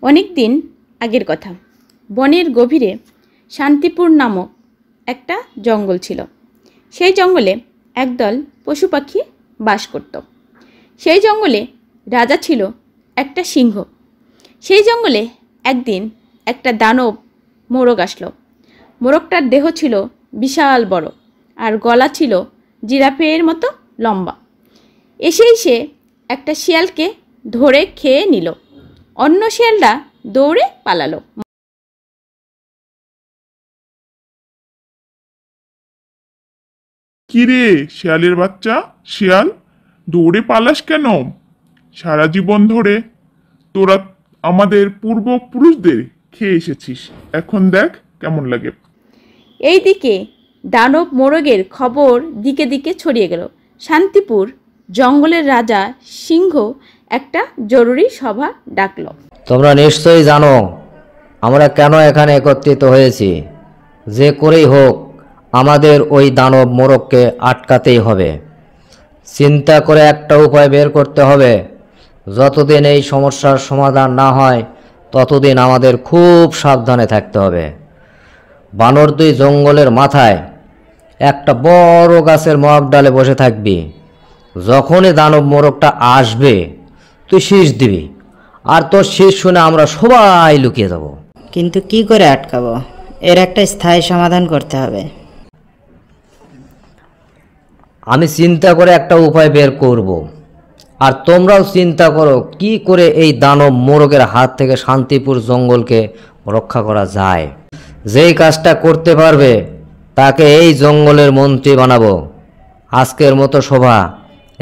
অনেক দিন আগের কথা। বনের গভীরে শান্তিপুর নামক একটা জঙ্গল ছিল। সেই জঙ্গলে একদল পশু পাখি বাস করত। সেই জঙ্গলে রাজা ছিল একটা সিংহ। সেই জঙ্গলে একদিন একটা দানব মোরগ আসলো। মোরগটার দেহ ছিল বিশাল বড় আর গলা ছিল জিরাফের মতো লম্বা। এসেই সে একটা শিয়ালকে ধরে খেয়ে নিল। অন্য শিয়ালরা দৌড়ে পালালো। কিরে শিয়ালের বাচ্চা, শিয়াল দৌড়ে পালাস কেন? সারা জীবন ধরে তোরা আমাদের পূর্বপুরুষদের খেয়ে এসেছিস, এখন দেখ কেমন লাগে। এইদিকে দানব মোরগের খবর দিকে দিকে ছড়িয়ে গেল। শান্তিপুর জঙ্গলের রাজা সিংহ একটা জরুরি সভা ডাকল। তোমরা নিশ্চয়ই জানো আমরা কেন এখানে একত্রিত হয়েছি। যে করেই হোক আমাদের ওই দানব মোরগকে আটকাতেই হবে। চিন্তা করে একটা উপায় বের করতে হবে। যতদিন এই সমস্যার সমাধান না হয় ততদিন আমাদের খুব সাবধানে থাকতে হবে। বানর তুই জঙ্গলের মাথায় একটা বড় গাছের মগ ডালে বসে থাকবি। যখনই দানব মোরগটা আসবে তুই শীষ দিবি, আর তোর শীষ শুনে আমরা সবাই লুকিয়ে যাব। কিন্তু কি করে আটকাবো? এর একটা স্থায়ী সমাধান করতে হবে। আমি চিন্তা করে একটা উপায় বের করব, আর তোমরাও চিন্তা করো কি করে এই দানব মোরগের হাত থেকে শান্তিপুর জঙ্গলকে রক্ষা করা যায়। যেই কাজটা করতে পারবে তাকে এই জঙ্গলের মন্ত্রী বানাবো। আজকের মতো সভা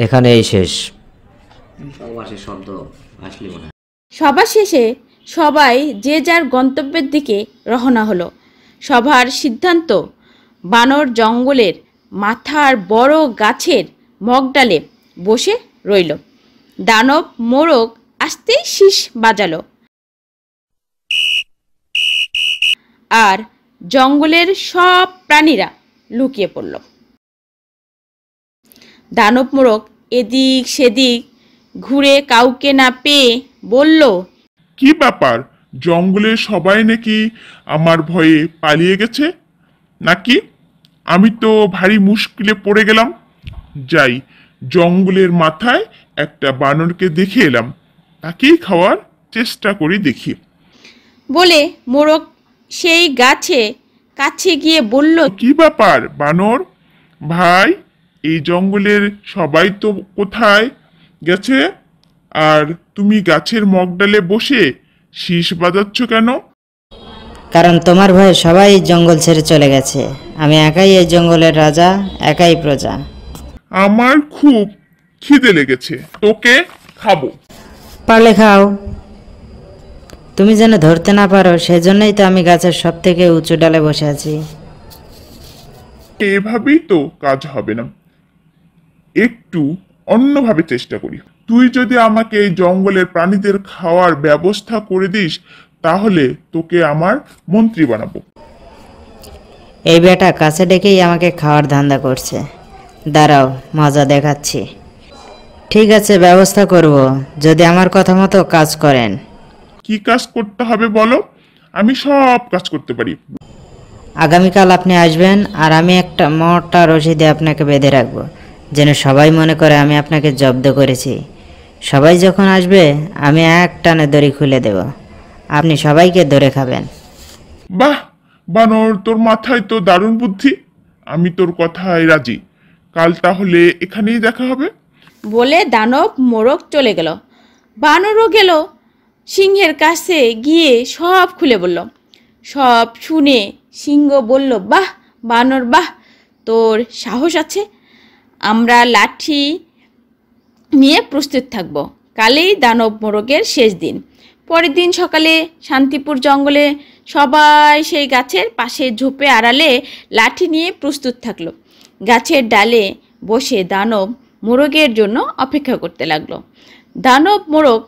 এখানেই শেষ। সভা শেষে সবাই যে যার গন্তব্যের দিকে রওনা হলো। সভার সিদ্ধান্ত, বানর জঙ্গলের মাথার বড় গাছের মগডালে বসে রইল। দানব মোরগ আসতেই শীষ বাজালো, আর জঙ্গলের সব প্রাণীরা লুকিয়ে পড়ল। দানব মোরগ এদিক সেদিক ঘুরে কাউকে না পেয়ে বলল, কি ব্যাপার, জঙ্গলের সবাই নাকি আমার ভয়ে পালিয়ে গেছে নাকি? আমি তো ভারী মুশকিলে পড়ে গেলাম। যাই, জঙ্গলের মাথায় একটা বানরকে দেখে এলাম, তাকেই খাওয়ার চেষ্টা করি দেখি। বলে মোরগ সেই গাছে কাছে গিয়ে বলল, কি ব্যাপার বানর ভাই, এই জঙ্গলের সবাই তো কোথায় গেছে, আর তুমি গাছের মগডালে বসে শীষ বাজাচ্ছ কেন? কারণ তোমার ভয়ে সবাই জঙ্গল ছেড়ে চলে গেছে। আমি একাই এই জঙ্গলের রাজা, একাই প্রজা। আমার খুব খিদে লেগেছে, তোকে খাবো। পারলে খাও। তুমি যেন ধরতে না পারো সেজন্যই তো আমি গাছের সব থেকে উঁচু ডালে বসে আছি। এভাবেই তো কাজ হবে না, একটু অন্যভাবে চেষ্টা করি। তুই যদি আমাকে এই জঙ্গলের প্রাণীদের খাওয়ার ব্যবস্থা করে দিস তাহলে তোকে আমার মন্ত্রী বানাবো। এই বেটা কাছে ডেকেই আমাকে খাওয়ার ধান্দা করছে। দাঁড়াও, মজা দেখাচ্ছি। ঠিক আছে, ব্যবস্থা করব যদি আমার কথা মতো কাজ করেন। কি কাজ করতে হবে বলো, আমি সব কাজ করতে পারি। আগামীকাল আপনি আসবেন, আর আমি একটা মোটা রশি দিয়ে আপনাকে বেঁধে রাখবো, যেন সবাই মনে করে আমি আপনাকে জব্দ করেছি। সবাই যখন আসবে আমি এক টানে দড়ি খুলে দেব, আপনি সবাইকে ধরে খাবেন। বাহ বানর, তোর মাথায় তো দারুণ বুদ্ধি। আমি তোর কথায় রাজি। কাল তাহলে এখানেই দেখা হবে। বলে দানব মোরগ চলে গেল। বানরও গেল সিংহের কাছে গিয়ে সব খুলে বলল। সব শুনে সিংহ বলল, বাহ বানর, বাহ, তোর সাহস আছে। আমরা লাঠি নিয়ে প্রস্তুত থাকব। কালেই দানব মোরগের শেষ দিন। পরের দিন সকালে শান্তিপুর জঙ্গলে সবাই সেই গাছের পাশে ঝোপে আড়ালে লাঠি নিয়ে প্রস্তুত থাকলো। গাছের ডালে বসে দানব মোরগের জন্য অপেক্ষা করতে লাগলো। দানব মোরগ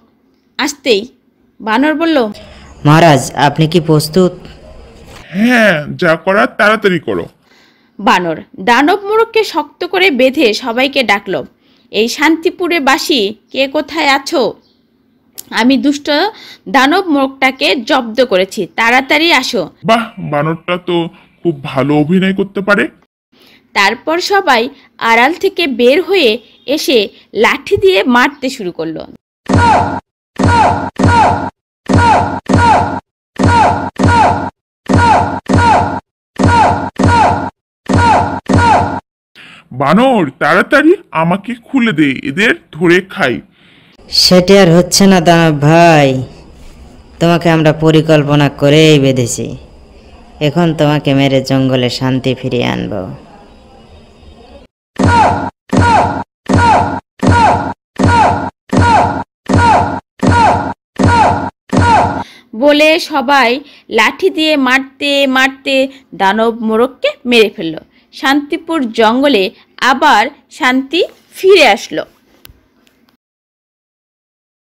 আসতেই বানর বলল, মহারাজ, আপনি কি প্রস্তুত? হ্যাঁ, যা করার তাড়াতাড়ি করো। বানর দানব মোরগকে শক্ত করে বেঁধে সবাইকে ডাকলো। এই শান্তিপুরে বাসী কে কোথায় আছো? আমি দুষ্ট দানব মোরগটাকে জব্দ করেছি, তাড়াতাড়ি আসো। বাহ, বানরটা তো খুব ভালো অভিনয় করতে পারে। তারপর সবাই আড়াল থেকে বের হয়ে এসে লাঠি দিয়ে মারতে শুরু করলো। বানর, তাড়াতাড়ি আমাকে খুলে দে, এদের ধরে খাই। সেটি আর হচ্ছে না দানব ভাই, তোমাকে আমরা পরিকল্পনা করেই বেঁধেছি। এখন তোমাকে মেরে জঙ্গলে শান্তি ফিরিয়ে আনবো। বলে সবাই লাঠি দিয়ে মারতে মারতে দানব মোরগকে মেরে ফেললো। শান্তিপুর জঙ্গলে আবার শান্তি ফিরে আসলো।